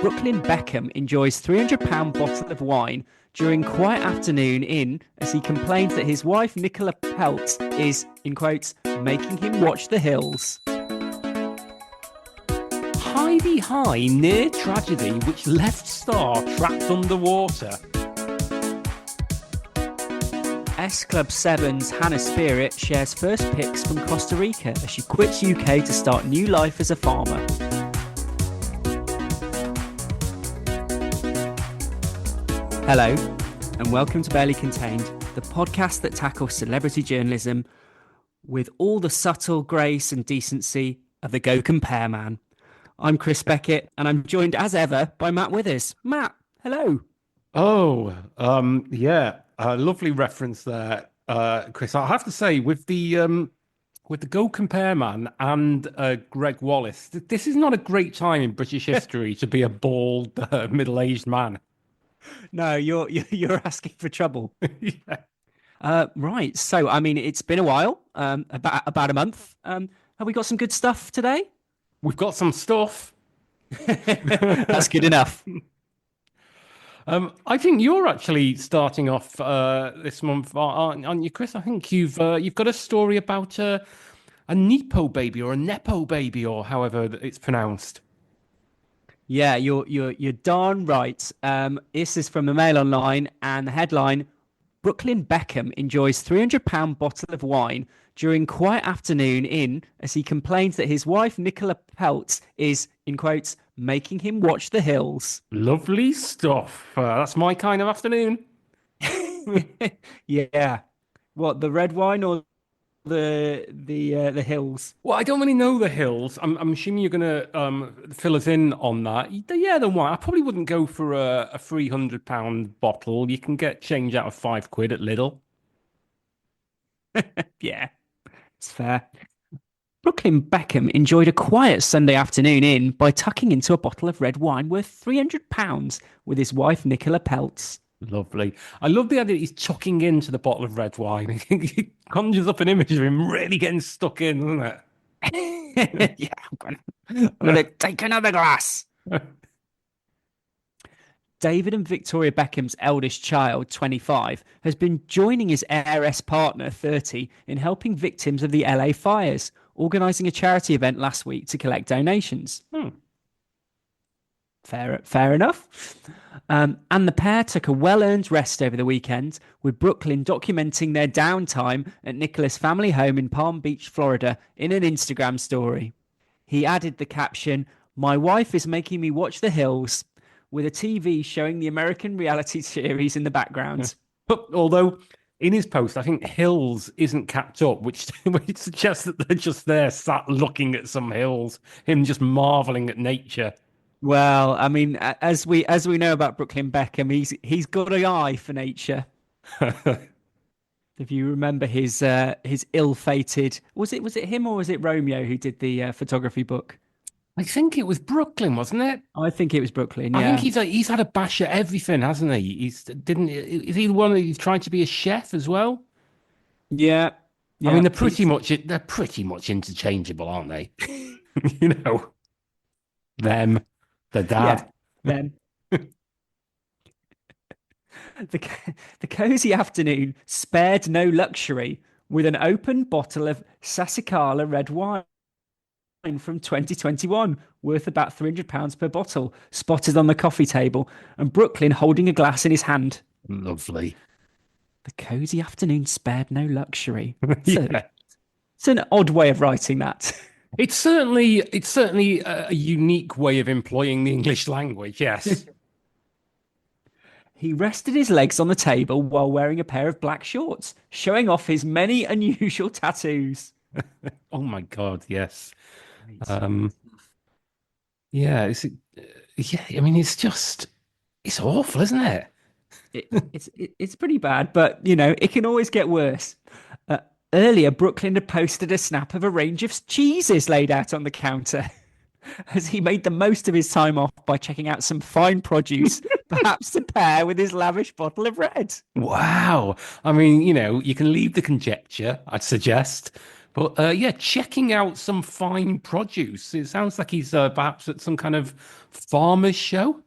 Brooklyn Beckham enjoys £300 bottle of wine during quiet afternoon in as he complains that his wife Nicola Pelt is, in quotes, making him watch the hills. Heidi High near tragedy which left star trapped underwater. S Club 7's Hannah Spearitt shares first pics from Costa Rica as she quits UK to start new life as a farmer. Hello, and welcome to Barely Contained, the podcast that tackles celebrity journalism with all the subtle grace and decency of the Go Compare man. I'm Chris Beckett, and I'm joined as ever by Matt Withers. Matt, hello. Yeah, lovely reference there, Chris. I have to say, with the Go Compare man and Greg Wallace, this is not a great time in British history to be a bald, middle-aged man. No, you're asking for trouble. Yeah. Right. So, I mean, it's been a while, about a month. Have we got some good stuff today? We've got some stuff. That's good enough. I think you're actually starting off this month, aren't you, Chris? I think you've got a story about a Nepo baby or a Nepo baby or however it's pronounced. Yeah, you're darn right. This is from the Mail Online, and the headline: Brooklyn Beckham enjoys £300 bottle of wine during quiet afternoon in as he complains that his wife Nicola Pelt is, in quotes, making him watch the hills. Lovely stuff. That's my kind of afternoon. Yeah. What, the red wine or the hills? Well, I don't really know the hills. I'm assuming you're gonna fill us in on that. Yeah, the wine. I probably wouldn't go for a £300 bottle. You can get change out of £5 at Lidl. Yeah, it's fair. Brooklyn Beckham enjoyed a quiet Sunday afternoon in by tucking into a bottle of red wine worth £300 with his wife Nicola Peltz. Lovely. I love the idea that he's chucking into the bottle of red wine. It conjures up an image of him really getting stuck in, doesn't it? Yeah, I'm gonna take another glass. David and Victoria Beckham's eldest child, 25, has been joining his heiress partner, 30, in helping victims of the LA fires, organising a charity event last week to collect donations. Fair enough. And the pair took a well-earned rest over the weekend, with Brooklyn documenting their downtime at Nicola's family home in Palm Beach, Florida, in an Instagram story. He added the caption, "My wife is making me watch the hills," with a TV showing the American reality series in the background. Although in his post, I think hills isn't capped up, which suggests that they're just there sat looking at some hills, him just marveling at nature. Well, I mean, as we know about Brooklyn Beckham, he's got an eye for nature. If you remember his ill-fated, was it him or was it Romeo who did the photography book? I think it was Brooklyn, wasn't it? I think it was Brooklyn. Yeah, I think he's had a bash at everything, hasn't he? Is he the one who's trying to be a chef as well? Yeah. I mean, they're pretty much interchangeable, aren't they? You know, them, the dad, them. The cozy afternoon spared no luxury with an open bottle of Sassicaia red wine from 2021 worth about £300 per bottle spotted on the coffee table, and Brooklyn holding a glass in his hand. Lovely. The cozy afternoon spared no luxury. Yeah. It's an odd way of writing that. It's certainly a unique way of employing the English language. Yes. He rested his legs on the table while wearing a pair of black shorts, showing off his many unusual tattoos. Oh my God, yes. Yeah, I mean, it's awful, isn't it? it's pretty bad, but you know, it can always get worse. Earlier, Brooklyn had posted a snap of a range of cheeses laid out on the counter as he made the most of his time off by checking out some fine produce, perhaps to pair with his lavish bottle of red. Wow. I mean, you know, you can leave the conjecture, I'd suggest, But yeah, checking out some fine produce. It sounds like he's perhaps at some kind of farmer's show.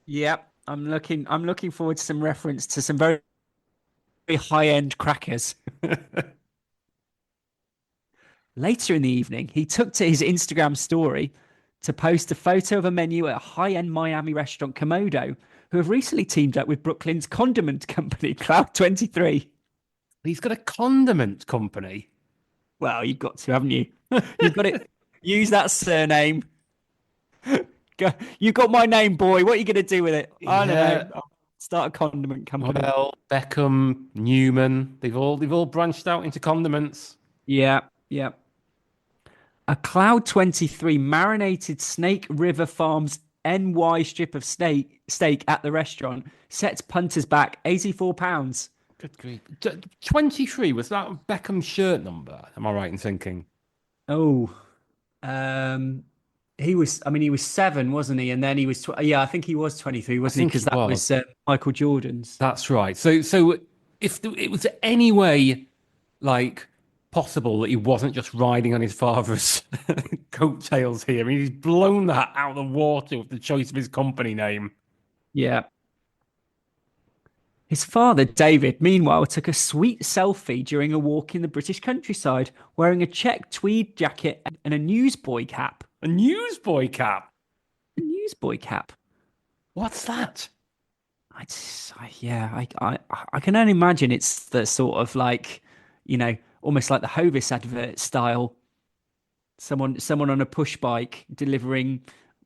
Yep, I'm looking forward to some reference to some very, very high-end crackers. Later in the evening, he took to his Instagram story to post a photo of a menu at a high-end Miami restaurant Komodo, who have recently teamed up with Brooklyn's condiment company Cloud 23. He's got a condiment company. Well, you've got to, haven't you? You've got to use that surname. You got my name, boy. What are you going to do with it? I don't Yeah. know. I'll start a condiment company. Well, Beckham, Newman, they've all branched out into condiments. Yeah, yeah. A Cloud 23 marinated Snake River Farms NY strip of steak at the restaurant sets punters back £84. Good grief. 23, was that Beckham's shirt number? Am I right in thinking? Oh, um, he was seven, wasn't he? And then he was, yeah, I think he was 23, I wasn't he? think Because he that was was. Michael Jordan's. That's right. So if it was any way like possible that he wasn't just riding on his father's coattails here, I mean, he's blown that out of the water with the choice of his company name. Yeah. His father, David, meanwhile, took a sweet selfie during a walk in the British countryside, wearing a check tweed jacket and a newsboy cap. A newsboy cap. A newsboy cap. What's that? Yeah, I can only imagine it's the sort of like, almost like the Hovis advert style. Someone on a push bike delivering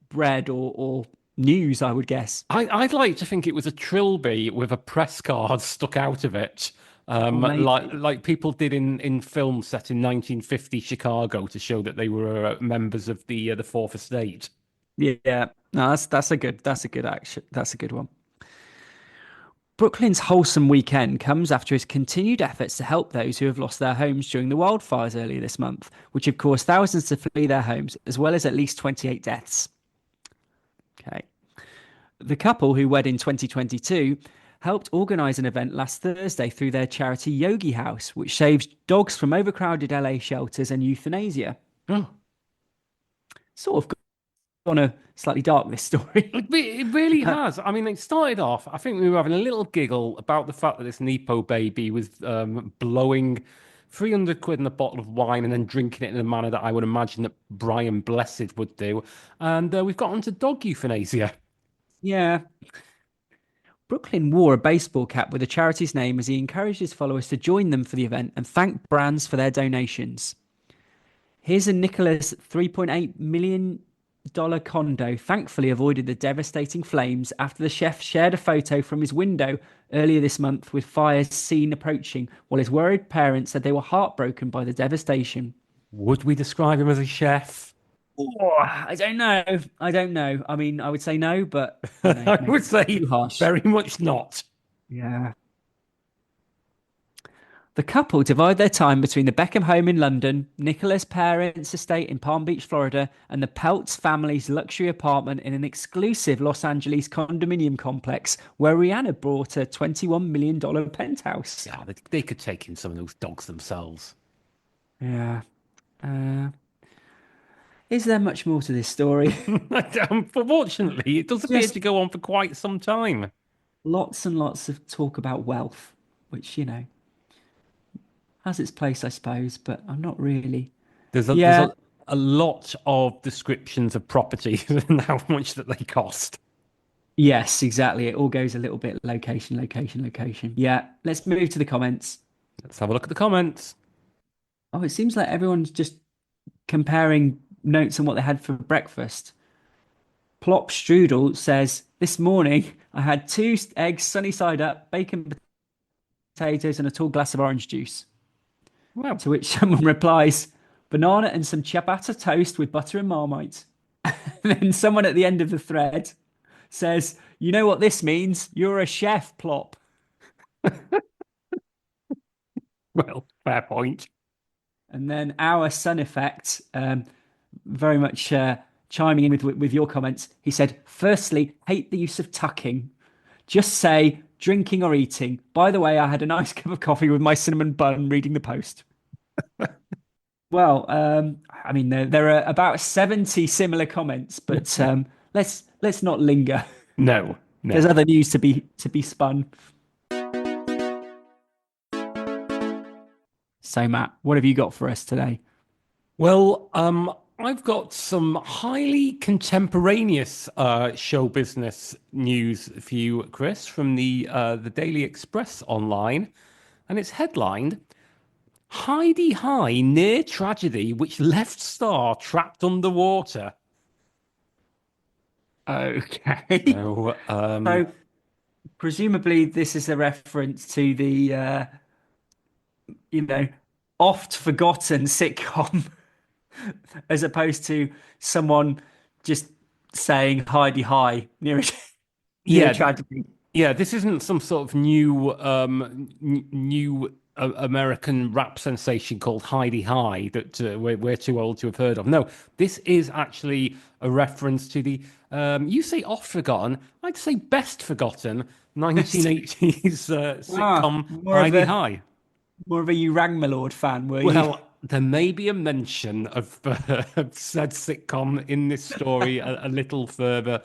bread or news, I would guess. I'd like to think it was a trilby with a press card stuck out of it, Or maybe. like people did in films set in 1950 Chicago to show that they were members of the Fourth Estate. Yeah. No, that's a good action. That's a good one. Brooklyn's wholesome weekend comes after his continued efforts to help those who have lost their homes during the wildfires earlier this month, which have caused thousands to flee their homes, as well as at least 28 deaths. Okay. The couple, who wed in 2022, helped organise an event last Thursday through their charity Yogi House, which saves dogs from overcrowded LA shelters and euthanasia. Oh, Sort of gone a slightly dark, this story. it really has. I mean, it started off, I think we were having a little giggle about the fact that this Nepo baby was blowing 300 quid in a bottle of wine and then drinking it in a manner that I would imagine that Brian Blessed would do. And we've got onto dog euthanasia. Yeah. Brooklyn wore a baseball cap with the charity's name as he encouraged his followers to join them for the event and thanked brands for their donations. His and Nicola's $3.8 million condo thankfully avoided the devastating flames after the chef shared a photo from his window earlier this month with fires seen approaching, while his worried parents said they were heartbroken by the devastation. Would we describe him as a chef? Oh, I don't know. I don't know. I mean, I would say no, but I maybe would say too harsh. very much not. Yeah. The couple divide their time between the Beckham home in London, Nicola's parents' estate in Palm Beach, Florida, and the Peltz family's luxury apartment in an exclusive Los Angeles condominium complex where Rihanna bought a $21 million penthouse. Yeah, they could take in some of those dogs themselves. Yeah. Uh, is there much more to this story? Unfortunately, it does appear Just to go on for quite some time. lots and lots of talk about wealth, which, has its place, I suppose, but I'm not really. There's Yeah. a lot of descriptions of properties and how much that they cost. Yes, exactly. It all goes a little bit location, location, location. Yeah. Let's move to the comments. Let's have a look at the comments. Oh, it seems like everyone's just comparing notes on what they had for breakfast. Plop Strudel says, this morning I had two eggs sunny side up, bacon, potatoes, and a tall glass of orange juice. Well, To which someone replies, banana and some ciabatta toast with butter and Marmite. And then someone at the end of the thread says, you know what this means? You're a chef, Plop. well, fair point. And then our Sun Effect, very much chiming in with your comments. He said, firstly, hate the use of tucking. Just say drinking or eating. By the way, I had a nice cup of coffee with my cinnamon bun reading the post. Well, I mean, there are about 70 similar comments, but let's not linger. No, There's no. other news to be spun. So, Matt, what have you got for us today? Well, I've got some highly contemporaneous show business news for you, Chris, from the Daily Express online, and it's headlined "Heidi High Near Tragedy Which Left Star Trapped Underwater." Okay. So, So, presumably, this is a reference to the, you know, oft forgotten sitcom, as opposed to someone just saying "Heidi Hi" near a, near a yeah, tragedy. yeah, this isn't some sort of new American rap sensation called Heidi High that we're too old to have heard of. No, this is actually a reference to the you say oft forgotten, I'd say best forgotten 1980s Ah, sitcom Heidi High. more of a You Rang My Lord fan, were you? Well, there may be a mention of of said sitcom in this story a little further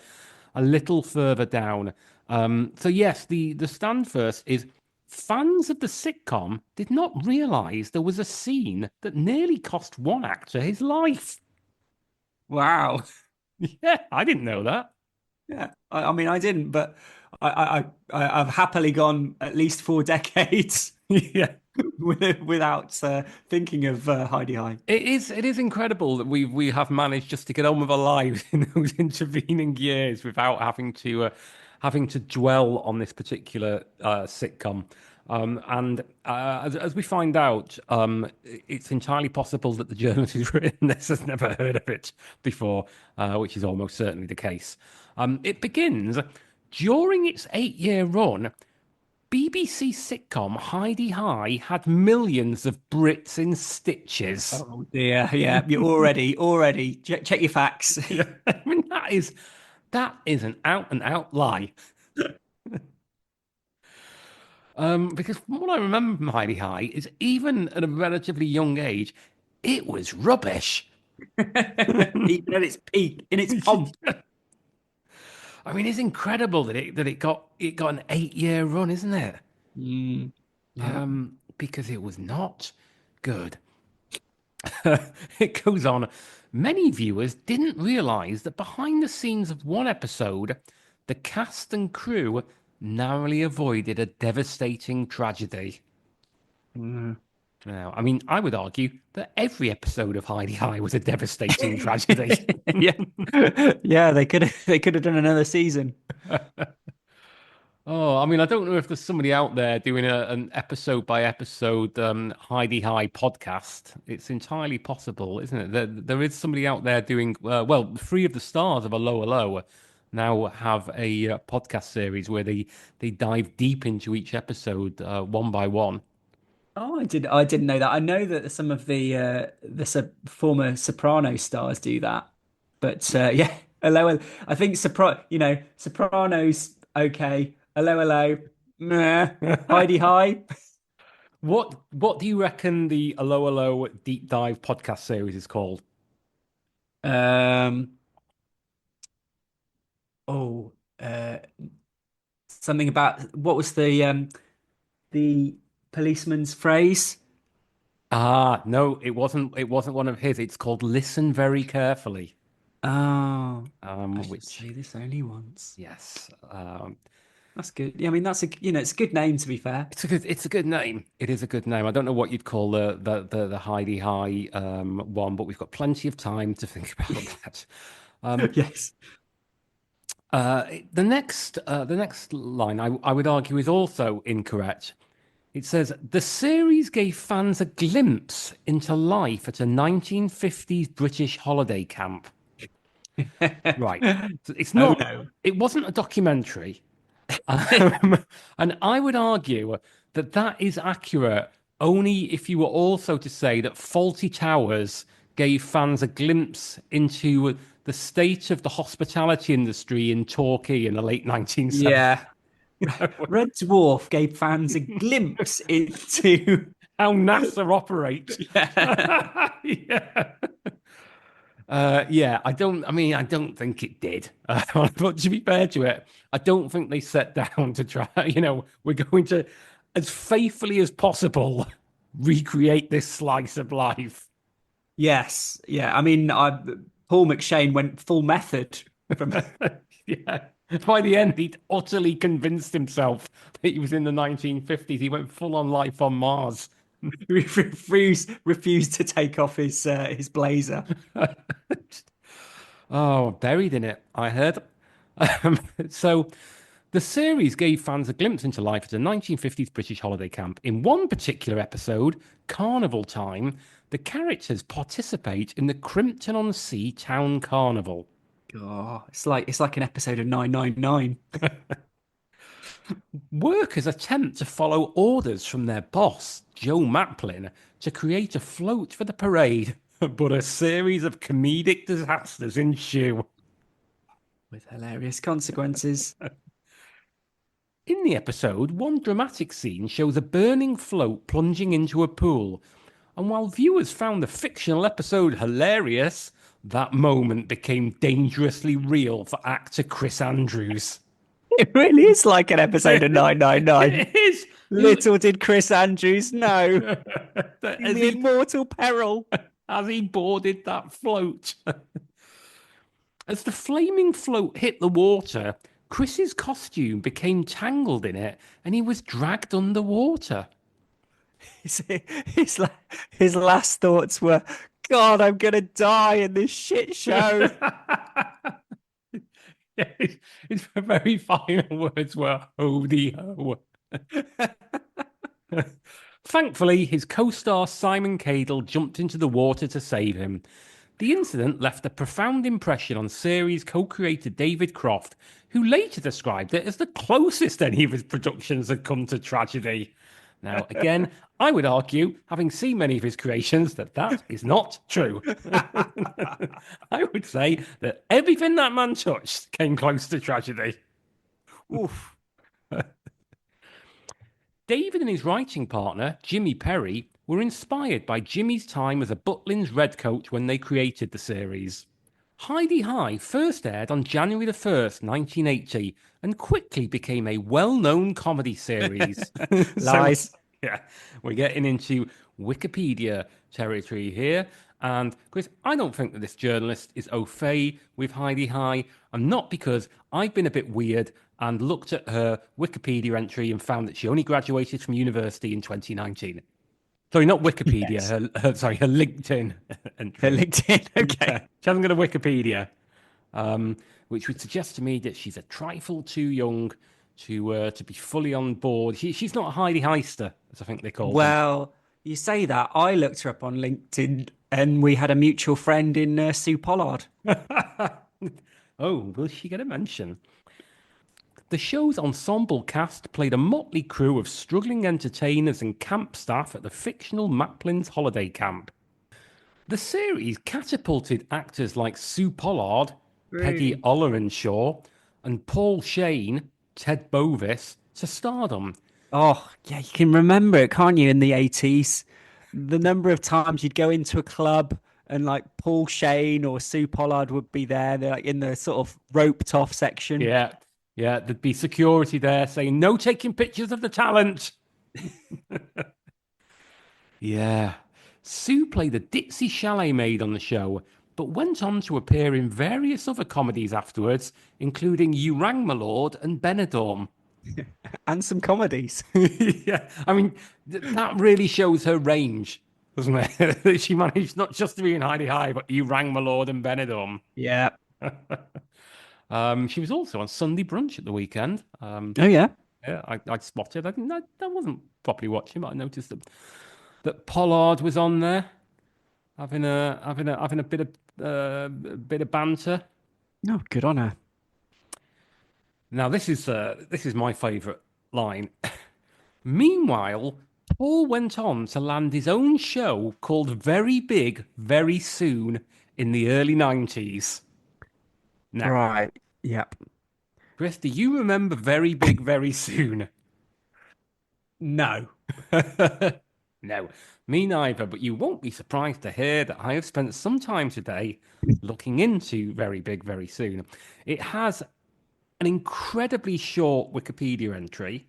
down. So yes, the stand first is fans of the sitcom did not realise there was a scene that nearly cost one actor his life. Wow. Yeah, I didn't know that. Yeah. I mean, I didn't, but I've happily gone at least 4 decades Yeah. without thinking of Heidi High. It is incredible that we have managed just to get on with our lives in those intervening years without having to dwell on this particular sitcom. And as we find out, it's entirely possible that the journalist who's written this has never heard of it before, which is almost certainly the case. It begins during its 8-year run. BBC sitcom Heidi High had millions of Brits in stitches. Oh dear. Yeah. You already check your facts. Yeah, I mean that is an out and out lie. Because from what I remember from Heidi High is even at a relatively young age, it was rubbish. Even at its peak, in its pomp. I mean, it's incredible that it got an 8-year run, isn't it? Mm, yeah. Because it was not good. It goes on. Many viewers didn't realize that behind the scenes of one episode, the cast and crew narrowly avoided a devastating tragedy. Mm. Now, I mean, I would argue that every episode of Heidi High was a devastating tragedy. Yeah. Yeah, they could have done another season. Oh, I mean, I don't know if there's somebody out there doing an episode by episode Heidi High podcast. It's entirely possible, isn't it? There is somebody out there doing, well, three of the stars of a Lower Low now have a podcast series where they dive deep into each episode one by one. Oh, I didn't know that. I know that some of the former Soprano stars do that, but yeah, hello. I think Sopranos. Okay, hello, meh. Heidi High. What do you reckon the Lower Low deep dive podcast series is called? Um. Oh. Uh. Something about what was the policeman's phrase? Ah, no, it wasn't one of his. It's called Listen Very Carefully. Oh, I should Which say this only once. yes, That's good. Yeah, I mean that's it's a good name to be fair. it's a good name. It is a good name. I don't know what you'd call the Heidi High one, but we've got plenty of time to think about that. Yes. The next line I would argue is also incorrect. It says the series gave fans a glimpse into life at a 1950s British holiday camp. Right. So it's Oh not. no. It wasn't a documentary. And I would argue that that is accurate only if you were also to say that Faulty Towers gave fans a glimpse into the state of the hospitality industry in Torquay in the late 1970s. Yeah. Red Dwarf gave fans a glimpse into. how NASA operates. Yeah. Yeah. Yeah, I don't. I mean, I don't think it did. But to be fair to it, I don't think they sat down to try. We're going to, as faithfully as possible, recreate this slice of life. Yes. Yeah. I mean, Paul McShane went full method from Yeah. By the end, he'd utterly convinced himself that he was in the 1950s. He went full on life on Mars. refused to take off his blazer. Oh, buried in it, I heard. So, the series gave fans a glimpse into life at a 1950s British holiday camp. In one particular episode, Carnival Time, the characters participate in the Crimpton-on-Sea Town Carnival. Oh, it's like an episode of 999. Workers attempt to follow orders from their boss, Joe Maplin, to create a float for the parade, but a series of comedic disasters ensue. With hilarious consequences. In the episode, one dramatic scene shows a burning float plunging into a pool. And while viewers found the fictional episode hilarious, that moment became dangerously real for actor Chris Andrews. It really is like an episode of 999. It is. Little did Chris Andrews know in As the he, immortal peril. as he boarded that float. As the flaming float hit the water, Chris's costume became tangled in it and he was dragged underwater. His, his, la- his last thoughts were, God, I'm going to die in this shit show. Yeah, his very final words were "Holy ho." Thankfully, his co-star Simon Cadell jumped into the water to save him. The incident left a profound impression on series co-creator David Croft, who later described it as the closest any of his productions had come to tragedy. Now, again, I would argue, having seen many of his creations, that that is not true. I would say that everything that man touched came close to tragedy. Oof. David and his writing partner, Jimmy Perry, were inspired by Jimmy's time as a Butlins Redcoat when they created the series. Heidi High first aired on January the 1st, 1980, and quickly became a well-known comedy series. So, Lies. yeah, we're getting into Wikipedia territory here. And Chris, I don't think that this journalist is au fait with Heidi High, and not because I've been a bit weird and looked at her Wikipedia entry and found that she only graduated from university in 2019. Sorry, not Wikipedia. Yes. Her LinkedIn Her entry. LinkedIn. Yeah, Okay. she hasn't got a Wikipedia, which would suggest to me that she's a trifle too young to be fully on board. She's not a Heidi Heister, as I think they call them. Well, you say that. I looked her up on LinkedIn and we had a mutual friend in Sue Pollard. Oh, will she get a mention? The show's ensemble cast played a motley crew of struggling entertainers and camp staff at the fictional Maplin's holiday camp. The series catapulted actors like Sue Pollard, Peggy Really? Ollerenshaw, and Paul Shane, Ted Bovis, to stardom. Oh, yeah, you can remember it, can't you, in the 80s? The number of times you'd go into a club and like Paul Shane or Sue Pollard would be there. They're like in the sort of roped off section. Yeah, yeah, there'd be security there saying, no taking pictures of the talent. Yeah. Sue played a ditzy chalet maid on the show, but went on to appear in various other comedies afterwards, including You Rang My Lord and Benidorm. And some comedies. Yeah, I mean, that really shows her range, doesn't it? That she managed not just to be in Heidi High, but You Rang My Lord and Benidorm. Yeah. She was also on Sunday Brunch at the weekend. Oh, yeah. Yeah, I spotted. I wasn't properly watching, but I noticed that Pollard was on there having a bit of banter. Oh, good on her. Now this is my favourite line. Meanwhile, Paul went on to land his own show called Very Big Very Soon in the early 90s. Now, Right. Yep. Chris, do you remember Very Big Very Soon? No. No, me neither. But you won't be surprised to hear that I have spent some time today looking into Very Big, Very Soon. It has an incredibly short Wikipedia entry.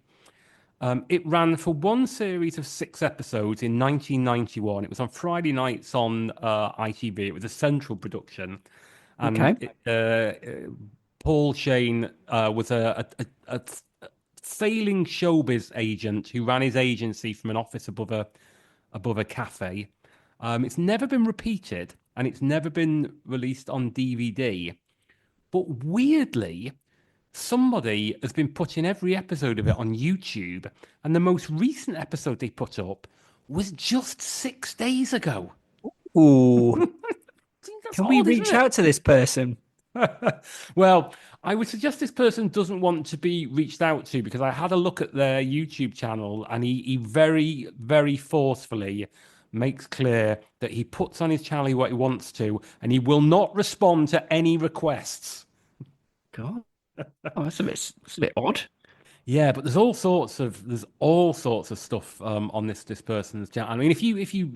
It ran for one series of 6 episodes in 1991. It was on Friday nights on ITV. It was a central production, and Okay. Paul Shane was a failing showbiz agent who ran his agency from an office above a cafe. It's never been repeated, and it's never been released on DVD. But weirdly, somebody has been putting every episode of it on YouTube, and the most recent episode they put up was just 6 days ago. Ooh, That's can we odd, isn't reach it? out to this person? Well, I would suggest this person doesn't want to be reached out to because I had a look at their YouTube channel and he very, very forcefully makes clear that he puts on his channel what he wants to and he will not respond to any requests. God, oh, that's a bit odd. Yeah, but there's all sorts of stuff on this person's channel. I mean, if you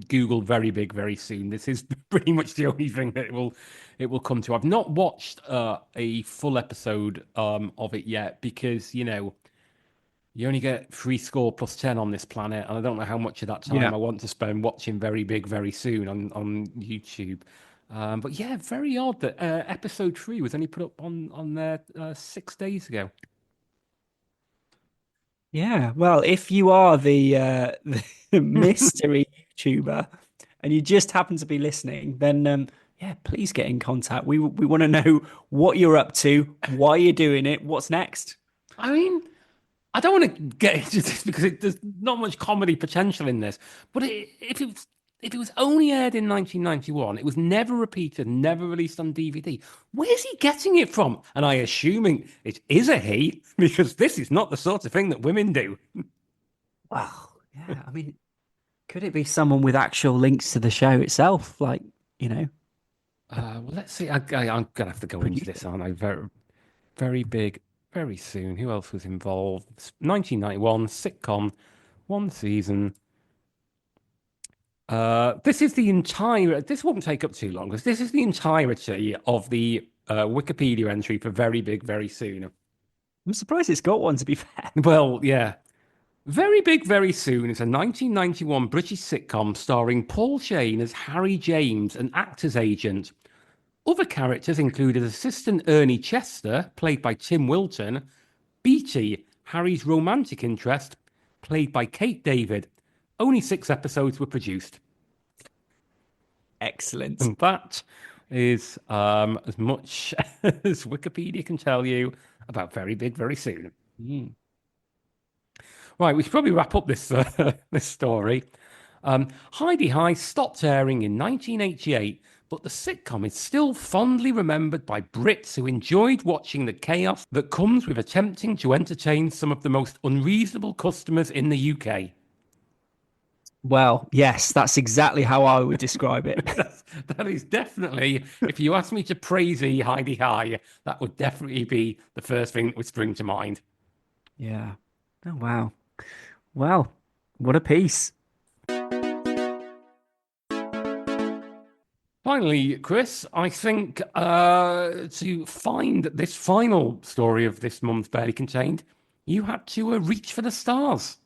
Google very big very soon, this is pretty much the only thing that it will come to. I've not watched a full episode of it yet because you only get 3 score plus 10 on this planet, and I don't know how much of that Yeah. time I want to spend watching very big very soon on YouTube. But yeah, very odd that episode 3 was only put up on there 6 days ago. Yeah, well, if you are the mystery YouTuber and you just happen to be listening, then yeah, please get in contact. We want to know what you're up to, why you're doing it, what's next. I mean, I don't want to get into this because there's not much comedy potential in this. But if it was only aired in 1991, it was never repeated, never released on DVD. Where's he getting it from? And I assuming it is a he because this is not the sort of thing that women do. Well, yeah, I mean, could it be someone with actual links to the show itself, like, you know, Well, let's see. I'm gonna have to go into this, producer? aren't I? Very, very big, very soon. Who else was involved? 1991 sitcom, one season. This is the entire. This won't take up too long because this is the entirety of the Wikipedia entry for Very Big, Very Soon. I'm surprised it's got one, to be fair. Well, yeah. Very Big, Very Soon is a 1991 British sitcom starring Paul Shane as Harry James, an actor's agent. Other characters included assistant Ernie Chester, played by Tim Wilton, Beatty, Harry's romantic interest, played by Kate David. Only 6 episodes were produced. Excellent. And that is as much as Wikipedia can tell you about Very Big, Very Soon. Mm. Right, we should probably wrap up this this story. Heidi High stopped airing in 1988, but the sitcom is still fondly remembered by Brits who enjoyed watching the chaos that comes with attempting to entertain some of the most unreasonable customers in the UK. Well, yes, that's exactly how I would describe it. That is definitely, if you ask me to praise Heidi High, that would definitely be the first thing that would spring to mind. Yeah. Oh, wow. Well, what a piece. Finally, Chris, I think to find this final story of this month's Barely Contained, you had to reach for the stars.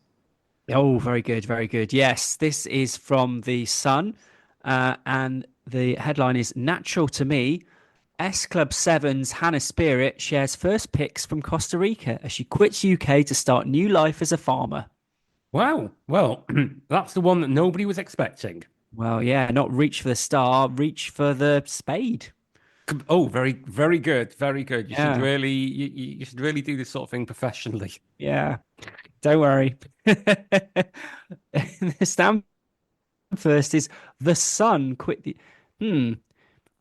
Oh, very good, very good. Yes, this is from The Sun, and the headline is Natural to Me. S Club 7's Hannah Spearitt shares first pics from Costa Rica as she quits UK to start new life as a farmer. Wow. Well, that's the one that nobody was expecting. Well, yeah, not reach for the star, reach for the spade. Oh, very, very good, very good. You should Yeah, really, you should really do this sort of thing professionally. yeah. Don't worry. The stamp first is the sun quit the. Hmm.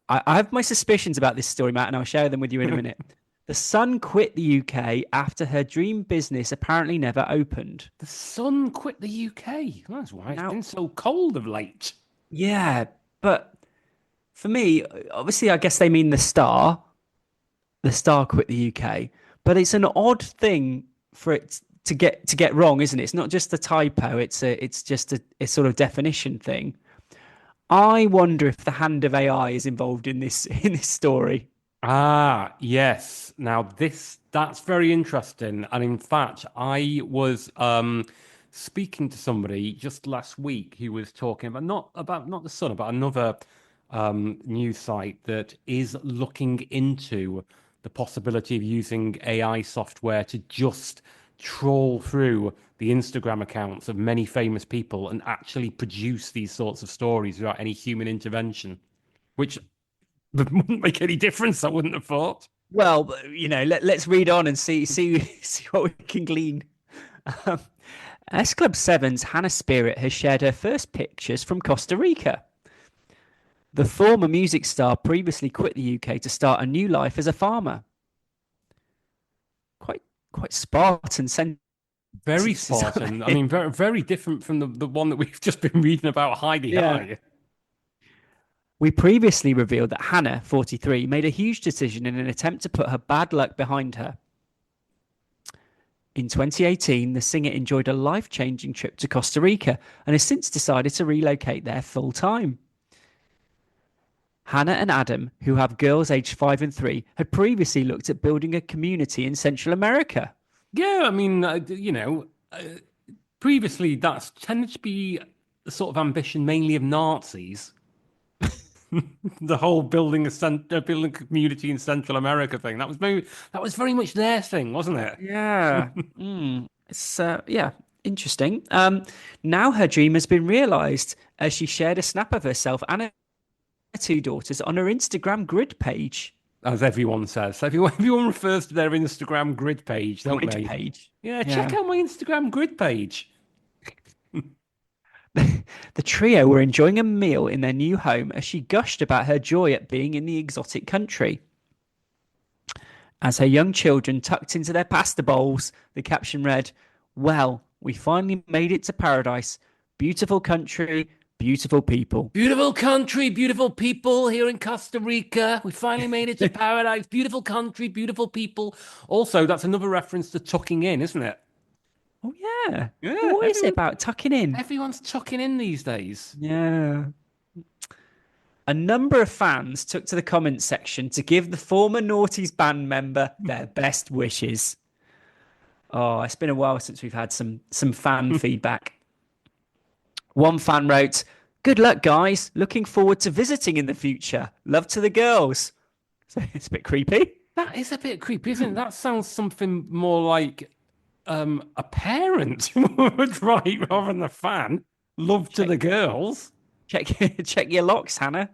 I have my suspicions about this story, Matt, and I'll share them with you in a minute. The Sun quit the UK after her dream business apparently never opened. The sun quit the UK. That's why it's Now, been so cold of late. yeah, but for me, obviously, I guess they mean the Star. The Star quit the UK, but it's an odd thing for it to get wrong, isn't it? It's not just a typo. It's just a sort of definition thing. I wonder if the hand of AI is involved in this in this story. Ah, yes. Now that's very interesting. And in fact, I was speaking to somebody just last week who was talking about not the Sun, about another news site that is looking into the possibility of using AI software to just troll through the Instagram accounts of many famous people and actually produce these sorts of stories without any human intervention, which wouldn't make any difference, I wouldn't have thought. Well, let's read on and see see what we can glean. Um, S Club 7's Hannah Spearitt has shared her first pictures from Costa Rica. The former music star previously quit the UK to start a new life as a farmer. Quite quite Spartan Very sentences. Spartan. I mean, very, very different from the one that we've just been reading about Heidi Yeah. High. We previously revealed that Hannah, 43, made a huge decision in an attempt to put her bad luck behind her. In 2018, the singer enjoyed a life-changing trip to Costa Rica and has since decided to relocate there full time. Hannah and Adam, who have girls aged 5 and 3, had previously looked at building a community in Central America. Yeah, I mean, previously that's tended to be the sort of ambition mainly of Nazis. The whole building a community in Central America thing. That was very much their thing, wasn't it? Yeah. It's yeah, interesting. Now her dream has been realised as she shared a snap of herself and her two daughters on her Instagram grid page. As everyone says. Everyone refers to their Instagram grid page, don't Grid they? page. Yeah, check Yeah. out my Instagram grid page. The trio were enjoying a meal in their new home as she gushed about her joy at being in the exotic country. As her young children tucked into their pasta bowls, the caption read, "Well, we finally made it to paradise. Beautiful country, beautiful people." Beautiful country, beautiful people here in Costa Rica. We finally made it to paradise. Beautiful country, beautiful people. Also, that's another reference to tucking in, isn't it? Oh, yeah. Yeah, What is it about tucking in? everyone's tucking in these days. Yeah. A number of fans took to the comments section to give the former Naughties band member their best wishes. Oh, it's been a while since we've had some fan feedback. One fan wrote, "Good luck, guys. Looking forward to visiting in the future. Love to the girls." So it's a bit creepy. That is a bit creepy, isn't it? That sounds something more like a parent would write rather than a fan. Love to Check the girls. check check your locks, Hannah.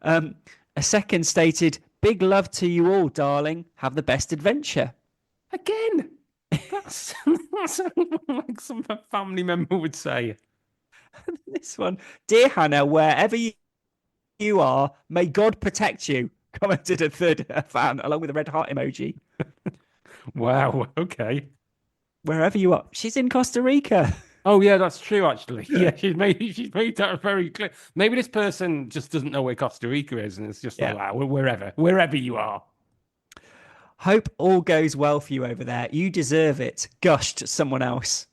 A second stated, "Big love to you all, darling. Have the best adventure." Again, that sounds like some family member would say. This one, "Dear Hannah, wherever you are, may God protect you," commented a third fan along with a red heart emoji. Wow, okay. Wherever you are, she's in Costa Rica. Oh yeah, that's true actually. Yeah, she's made that very clear. Maybe this person just doesn't know where Costa Rica is, and it's just like, Yeah. wow, wherever you are. "Hope all goes well for you over there. You deserve it," gushed someone else.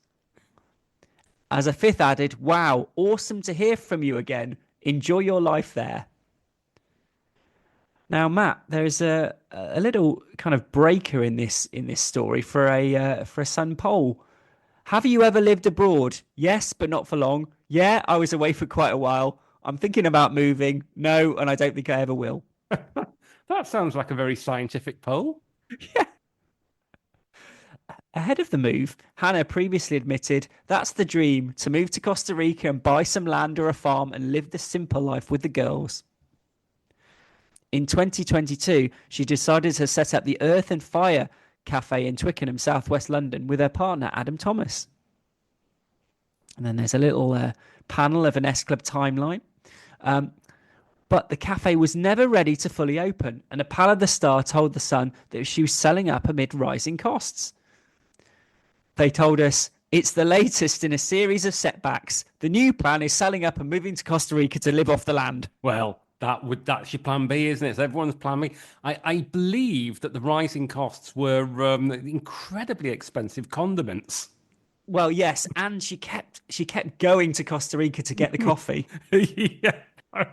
As a fifth added, "Wow, awesome to hear from you again. Enjoy your life there." Now, Matt, there's a little kind of breaker in this story for a Sun poll. Have you ever lived abroad? Yes, but not for long. Yeah, I was away for quite a while. I'm thinking about moving. No, and I don't think I ever will. That sounds like a very scientific poll. Ahead of the move, Hannah previously admitted that's the dream, to move to Costa Rica and buy some land or a farm and live the simple life with the girls. In 2022, she decided to set up the Earth and Fire cafe in Twickenham, southwest London, with her partner, Adam Thomas. And then there's a little panel of an S Club timeline. But the cafe was never ready to fully open, and a pal of the Star told The Sun that she was selling up amid rising costs. They told us, "It's the latest in a series of setbacks. The new plan is selling up and moving to Costa Rica to live off the land." Well, That's your plan B, isn't it? It's everyone's plan B. I believe that the rising costs were incredibly expensive condiments. Well, yes, and she kept going to Costa Rica to get the coffee. Yeah,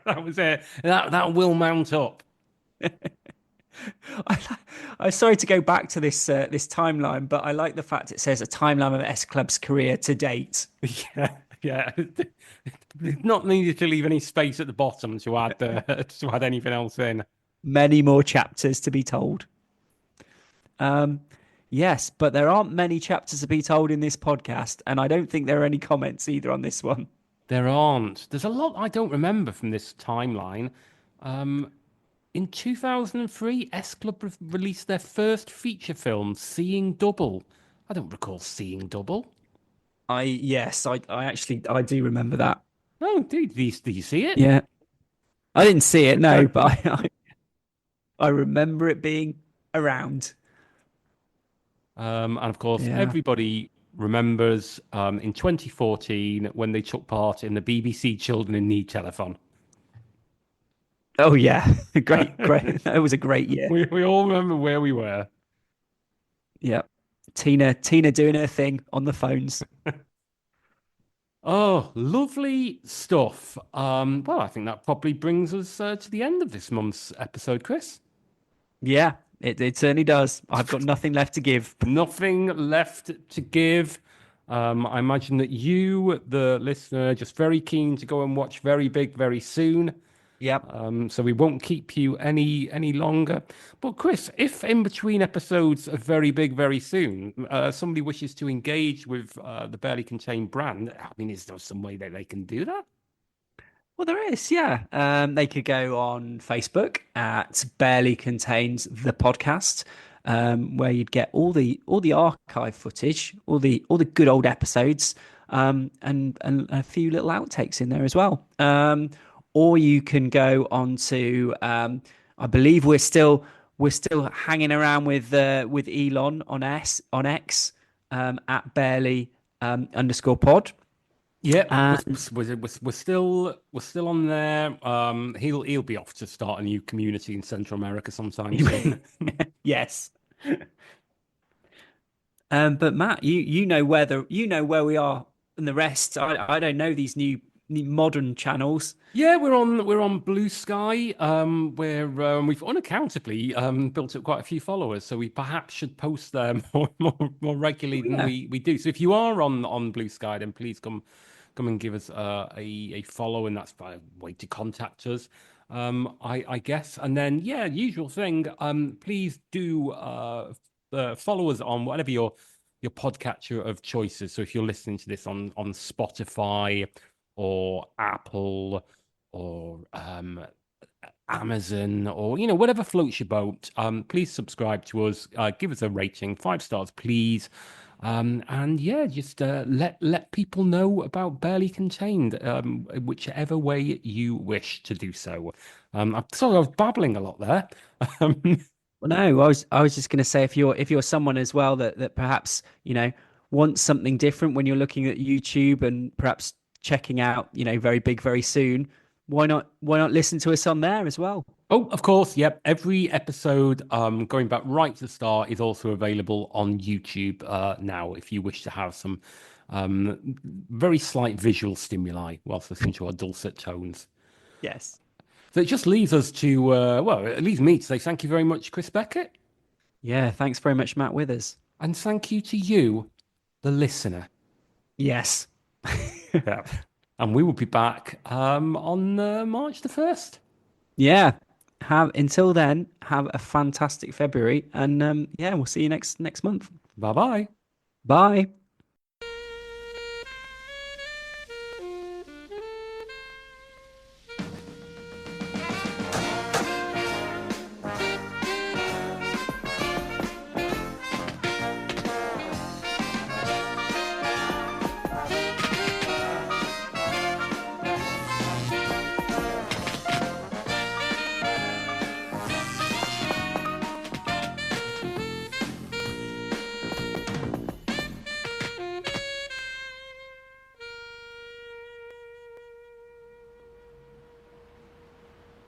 that was it. That will mount up. I'm sorry to go back to this timeline, but I like the fact it says a timeline of S Club's career to date. Yeah, yeah. It's not needed to leave any space at the bottom to add to add anything else in. Many more chapters to be told. Um, yes, but there aren't many chapters to be told in this podcast, and I don't think there are any comments either on this one. There aren't. There's a lot I don't remember from this timeline. Um, in 2003, S Club released their first feature film, Seeing Double. I don't recall Seeing Double. I do remember that. Oh, did you see it? Yeah, I didn't see it, no, but I remember it being around. And of course, Yeah. everybody remembers in 2014 when they took part in the BBC Children in Need telethon. Oh yeah, great, great. It was a great year. We all remember where we were. Yeah, Tina doing her thing on the phones. Oh, lovely stuff. Well, I think that probably brings us to the end of this month's episode, Chris. Yeah, it certainly does. I've got nothing left to give. Nothing left to give. I imagine that you, the listener, are just very keen to go and watch Very Big very soon. Yep. So we won't keep you any longer. But Chris, if in between episodes of Very Big very soon, somebody wishes to engage with the Barely Contained brand, I mean, is there some way that they can do that? Well, there is, yeah. They could go on Facebook at Barely Contains the Podcast, where you'd get all the archive footage, all the good old episodes, and a few little outtakes in there as well. Or you can go on to, I believe we're still hanging around with Elon on X, at Barely underscore pod. Yep, And we're still on there. He'll be off to start a new community in Central America sometime soon. yes. But Matt, you know where we are, and the rest. I don't know these new modern channels. Yeah, we're on Blue Sky. We've unaccountably built up quite a few followers, so we perhaps should post there more regularly than Yeah. we do. So if you are on Blue Sky, then please come and give us a follow, and that's a way to contact us. I guess, and then yeah, usual thing. Please do follow us on whatever your podcatcher of choices. So if you're listening to this on Spotify or Apple or Amazon or whatever floats your boat, please subscribe to us. Give us a rating, 5 stars, please. And yeah, just let people know about Barely Contained, whichever way you wish to do so. I'm sorry, I was babbling a lot there. Um, Well, no, I was just going to say if you're someone as well that perhaps wants something different when you're looking at YouTube and perhaps checking out very big very soon, why not listen to us on there as well? Oh, of course, yep. Every episode, going back right to the start, is also available on YouTube now if you wish to have some very slight visual stimuli whilst listening to our dulcet tones. Yes. So it just leaves us to, well, it leaves me to say thank you very much, Chris Beckett, Yeah. Thanks very much, Matt Withers. and thank you to you, the listener. Yes. Yeah. And we will be back on March the 1st. Yeah. Have until then, have a fantastic February, and yeah, we'll see you next month. Bye bye. Bye.